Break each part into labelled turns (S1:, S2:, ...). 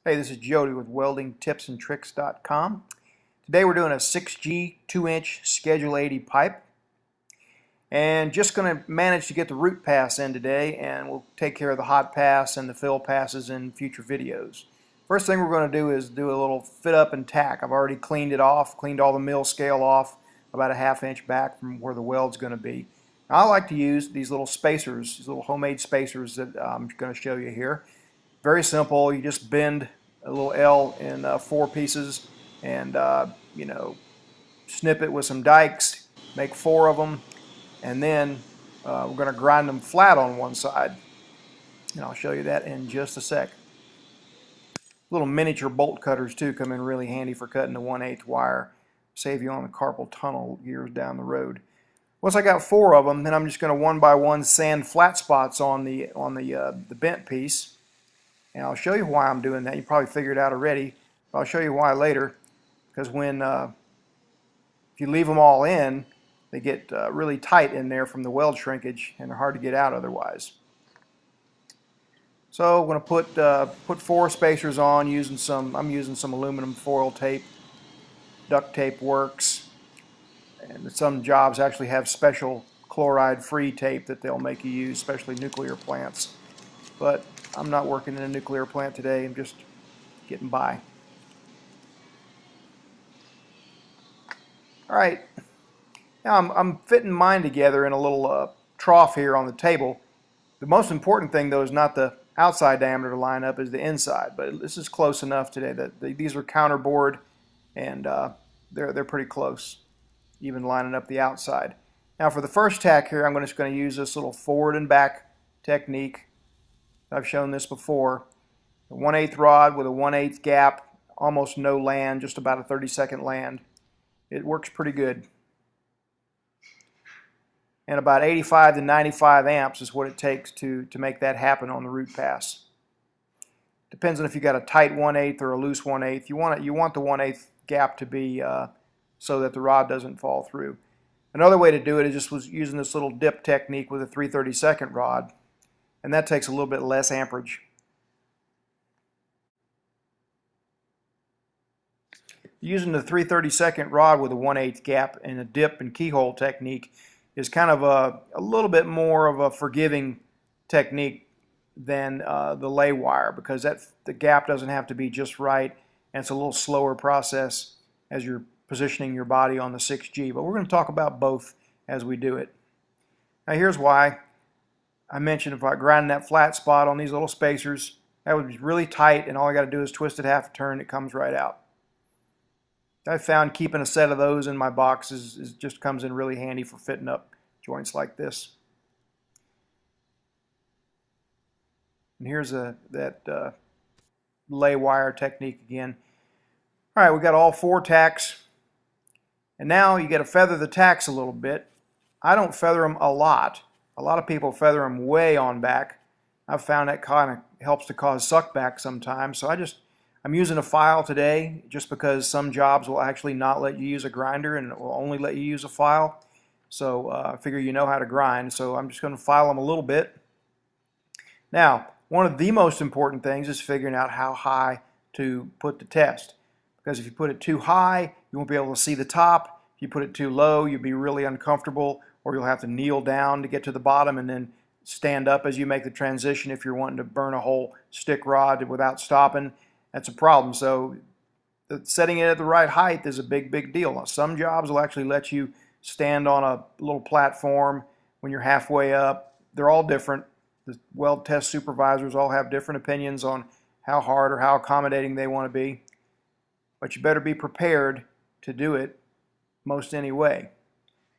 S1: Hey, this is Jody with weldingtipsandtricks.com. Today we're doing a 6G 2-inch Schedule 80 pipe, and just going to manage to get the root pass in today, and we'll take care of the hot pass and the fill passes in future videos. First thing we're going to do is do a little fit up and tack. I've already cleaned it off, cleaned all the mill scale off about a ½ inch back from where the weld's going to be. Now, I like to use these little spacers, these little homemade spacers that I'm going to show you here. Very simple. You just bend a little L in 4 pieces and snip it with some dikes, make 4 of them, and then we're going to grind them flat on one side, and I'll show you that in just a sec. Little miniature bolt cutters too come in really handy for cutting the 1/8 wire, save you on the carpal tunnel years down the road. Once I got 4 of them, then I'm just going to one by one sand flat spots on the bent piece. And I'll show you why I'm doing that. You probably figured it out already, but I'll show you why later. Because if you leave them all in, they get really tight in there from the weld shrinkage, and they're hard to get out otherwise. So I'm going to put 4 spacers on using I'm using some aluminum foil tape. Duct tape works, and some jobs actually have special chloride-free tape that they'll make you use, especially nuclear plants. But I'm not working in a nuclear plant today. I'm just getting by. All right. Now I'm fitting mine together in a little trough here on the table. The most important thing, though, is not the outside diameter to line up, is the inside. But this is close enough today that these are counterbored, and they're pretty close, even lining up the outside. Now for the first tack here, I'm just going to use this little forward and back technique. I've shown this before. A 1/8 rod with a 1/8 gap, almost no land, just about a 30-second land. It works pretty good. And about 85 to 95 amps is what it takes to make that happen on the root pass. Depends on if you got a tight 1/8 or a loose 1/8. You want the 1/8 gap to be so that the rod doesn't fall through. Another way to do it is just using this little dip technique with a 3/32 rod. And that takes a little bit less amperage. Using the 3/32 rod with a 1/8 gap and a dip and keyhole technique is kind of a little bit more of a forgiving technique than the lay wire, because the gap doesn't have to be just right, and it's a little slower process as you're positioning your body on the 6G. But we're going to talk about both as we do it. Now here's why. I mentioned if I grind that flat spot on these little spacers, that would be really tight, and all I got to do is twist it half a turn, it comes right out. I found keeping a set of those in my box just comes in really handy for fitting up joints like this. And here's that lay wire technique again. All right, we got all 4 tacks, and now you got to feather the tacks a little bit. I don't feather them a lot. A lot of people feather them way on back. I've found that kind of helps to cause suck back sometimes. So I'm using a file today just because some jobs will actually not let you use a grinder and it will only let you use a file. So I figure you know how to grind. So I'm just going to file them a little bit. Now, one of the most important things is figuring out how high to put the test. Because if you put it too high, you won't be able to see the top. If you put it too low, you'll be really uncomfortable, or you'll have to kneel down to get to the bottom and then stand up as you make the transition if you're wanting to burn a whole stick rod without stopping. That's a problem. So setting it at the right height is a big deal. Now, some jobs will actually let you stand on a little platform when you're halfway up. They're all different. The weld test supervisors all have different opinions on how hard or how accommodating they want to be. But you better be prepared to do it most any way.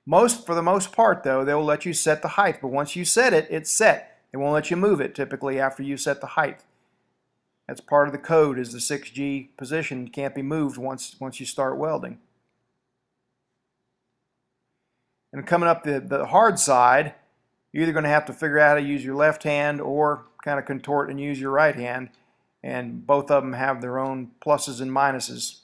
S1: For the most part, though, they'll let you set the height, but once you set it, it's set. They won't let you move it typically after you set the height. That's part of the code, is the 6G position can't be moved once you start welding. And coming up the hard side, you're either going to have to figure out how to use your left hand or kind of contort and use your right hand, and both of them have their own pluses and minuses.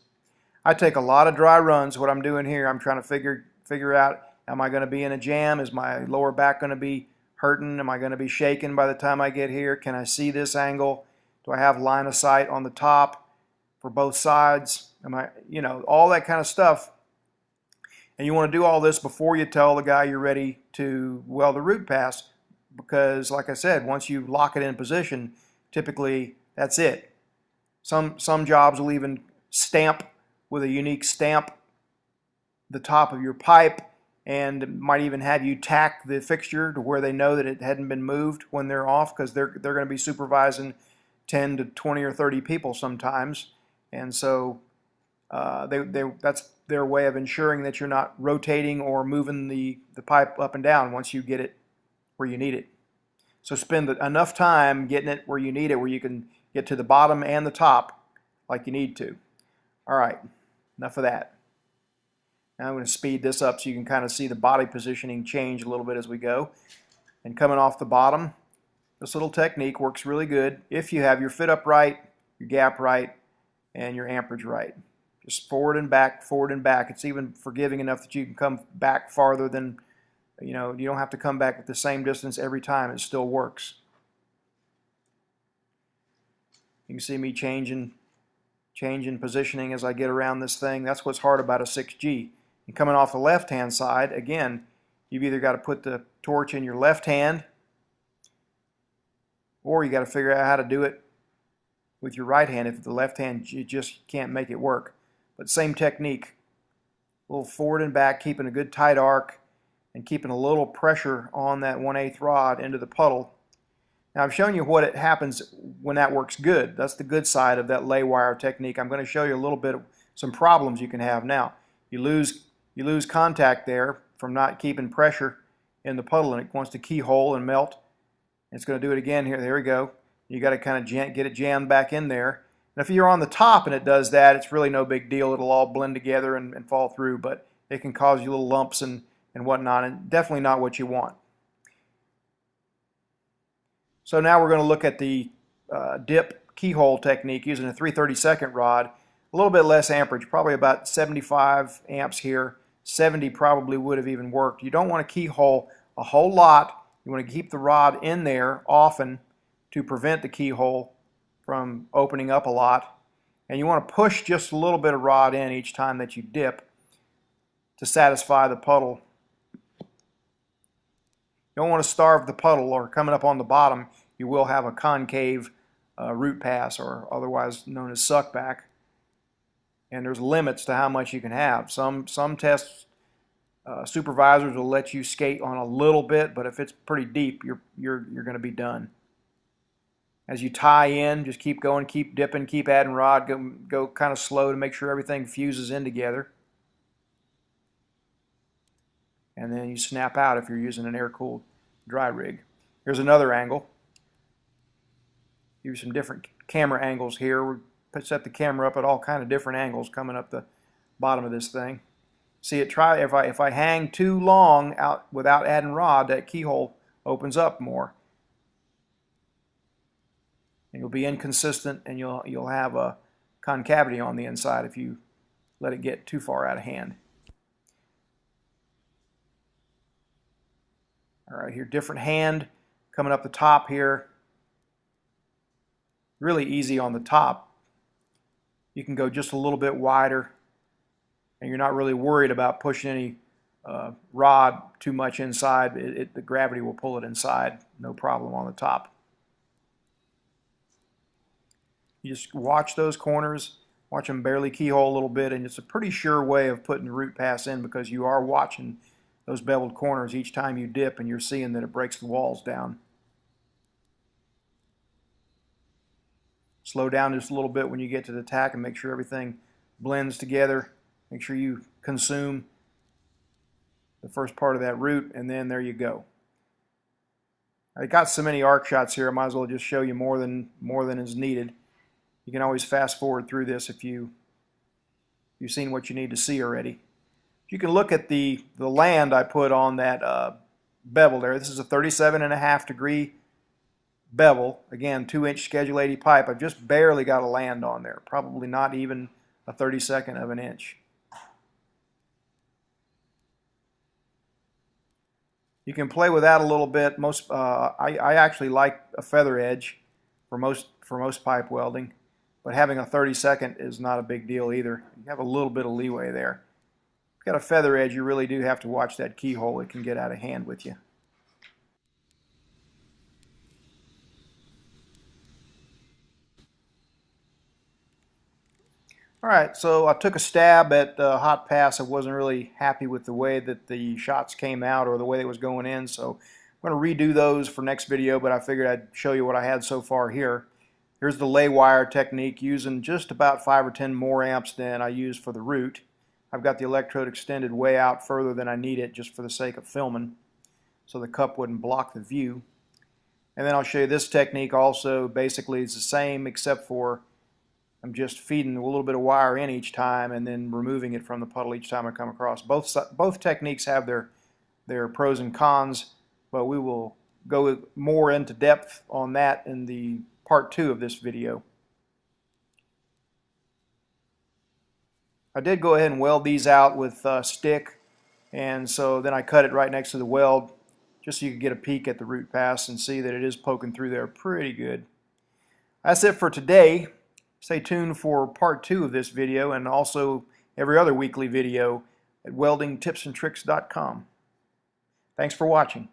S1: I take a lot of dry runs. What I'm doing here, I'm trying to figure out, am I going to be in a jam? Is my lower back going to be hurting? Am I going to be shaking by the time I get here? Can I see this angle? Do I have line of sight on the top for both sides? Am I, you know, all that kind of stuff. And you want to do all this before you tell the guy you're ready to weld the root pass, because like I said, once you lock it in position, typically that's it. Some jobs will even stamp with a unique stamp the top of your pipe, and might even have you tack the fixture to where they know that it hadn't been moved when they're off, because they're going to be supervising 10 to 20 or 30 people sometimes, and so that's their way of ensuring that you're not rotating or moving the pipe up and down once you get it where you need it. So spend enough time getting it where you need it, where you can get to the bottom and the top like you need to. All right, enough of that. Now I'm going to speed this up so you can kind of see the body positioning change a little bit as we go. And coming off the bottom, this little technique works really good if you have your fit up right, your gap right, and your amperage right. Just forward and back, forward and back. It's even forgiving enough that you can come back farther than, you know, you don't have to come back at the same distance every time. It still works. You can see me changing positioning as I get around this thing. That's what's hard about a 6G. And coming off the left-hand side, again, you've either got to put the torch in your left hand, or you got to figure out how to do it with your right hand. If the left hand, you just can't make it work. But same technique, a little forward and back, keeping a good tight arc and keeping a little pressure on that 1/8 rod into the puddle. Now I've shown you what it happens when that works good. That's the good side of that lay wire technique. I'm going to show you a little bit of some problems you can have now. You lose contact there from not keeping pressure in the puddle, and it wants to keyhole and melt. It's going to do it again here. There we go. You got to kind of get it jammed back in there. And if you're on the top and it does that, it's really no big deal. It'll all blend together and fall through, but it can cause you little lumps and whatnot, and definitely not what you want. So now we're going to look at the dip keyhole technique using a 3/32 rod. A little bit less amperage, probably about 75 amps here. 70 probably would have even worked. You don't want to keyhole a whole lot. You want to keep the rod in there often to prevent the keyhole from opening up a lot. And you want to push just a little bit of rod in each time that you dip to satisfy the puddle. You don't want to starve the puddle, or coming up on the bottom you will have a concave root pass, or otherwise known as suckback. And there's limits to how much you can have. Some test supervisors will let you skate on a little bit, but if it's pretty deep, you're going to be done. As you tie in, just keep going, keep dipping, keep adding rod, go kind of slow to make sure everything fuses in together. And then you snap out if you're using an air-cooled dry rig. Here's another angle. Give you some different camera angles here. We set the camera up at all kind of different angles coming up the bottom of this thing. See it if I hang too long out without adding rod, that keyhole opens up more. And you'll be inconsistent, and you'll have a concavity on the inside if you let it get too far out of hand. All right, here, different hand coming up the top here. Really easy on the top. You can go just a little bit wider, and you're not really worried about pushing any rod too much inside. The gravity will pull it inside, no problem on the top. You just watch those corners, watch them barely keyhole a little bit, and it's a pretty sure way of putting the root pass in, because you are watching those beveled corners each time you dip, and you're seeing that it breaks the walls down. Slow down just a little bit when you get to the tack and make sure everything blends together. Make sure you consume the first part of that root, and then there you go. I got so many arc shots here, I might as well just show you more than is needed. You can always fast forward through this if you've seen what you need to see already. You can look at the land I put on that bevel there. This is a 37.5 degree bevel. Again, 2-inch Schedule 80 pipe. I've just barely got a land on there. Probably not even a 32nd of an inch. You can play with that a little bit. I actually like a feather edge for most pipe welding. But having a 32nd is not a big deal either. You have a little bit of leeway there. If you've got a feather edge, you really do have to watch that keyhole. It can get out of hand with you. Alright, so I took a stab at hot pass. I wasn't really happy with the way that the shots came out or the way it was going in, so I'm going to redo those for next video, but I figured I'd show you what I had so far here. Here's the lay wire technique using just about 5 or 10 more amps than I used for the root. I've got the electrode extended way out further than I need it just for the sake of filming, so the cup wouldn't block the view. And then I'll show you this technique also. Basically it's the same except for I'm just feeding a little bit of wire in each time and then removing it from the puddle each time I come across. Both techniques have their pros and cons, but we will go more into depth on that in the part 2 of this video. I did go ahead and weld these out with stick, and so then I cut it right next to the weld just so you can get a peek at the root pass and see that it is poking through there pretty good. That's it for today. Stay tuned for part 2 of this video and also every other weekly video at weldingtipsandtricks.com. Thanks for watching.